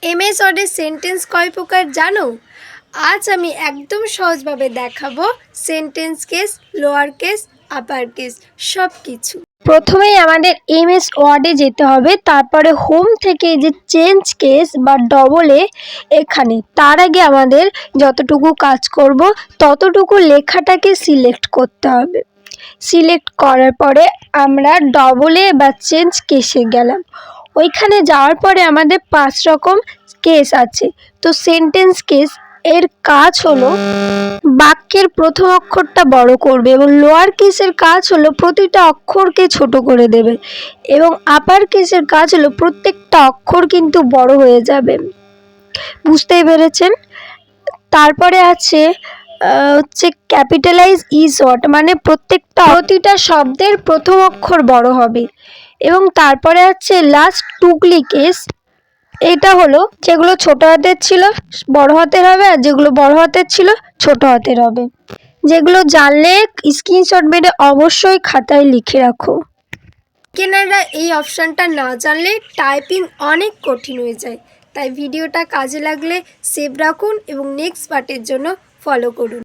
MS ওয়ার্ডের sentence কয় প্রকার জানো? আজ আমি একদম সহজভাবে দেখাবো sentence case, lower case, upper case সব কিছু। প্রথমেই আমাদের এমএস ওয়ার্ডে যেতে হবে, তারপরে হোম থেকে যে চেঞ্জ কেস বা ডবলে এখানে। তার আগে আমাদের যতটুকু কাজ করব ততটুকু লেখাটাকে সিলেক্ট করতে হবে। সিলেক্ট করার পরে আমরা ডবলে বা চেঞ্জ কেসে গেলাম। ওইখানে যাওয়ার পরে আমাদের 5 রকম কেস আছে। তো সেন্টেন্স কেস এর কাজ হলো বাক্যের প্রথম অক্ষরটা বড় করবে, এবং লোয়ার কেসের কাজ হলো প্রতিটা অক্ষরকে ছোট করে দেবে, এবং আপার কেসের কাজ হলো প্রত্যেকটা অক্ষর কিন্তু বড় হয়ে যাবে। বুঝতেই পেরেছেন? তারপরে আছে হচ্ছে ক্যাপিটালাইজ ইজ ওয়াট, মানে প্রতিটা শব্দের প্রথম অক্ষর বড় হবে। এবং তারপরে আছে লাস্ট টুকলি কেস। এটা হলো যেগুলো ছোট হাতের ছিল বড় হাতের হবে, আর যেগুলো বড় হাতের ছিল ছোট হাতের হবে। যেগুলো জানলে স্ক্রিনশট মেরে অবশ্যই খাতায় লিখে রাখো। বিগিনাররা এই অপশানটা না জানলে টাইপিং অনেক কঠিন হয়ে যায়। তাই ভিডিওটা কাজে লাগলে সেভ রাখুন এবং নেক্সট পার্টের জন্য ফলো করুন।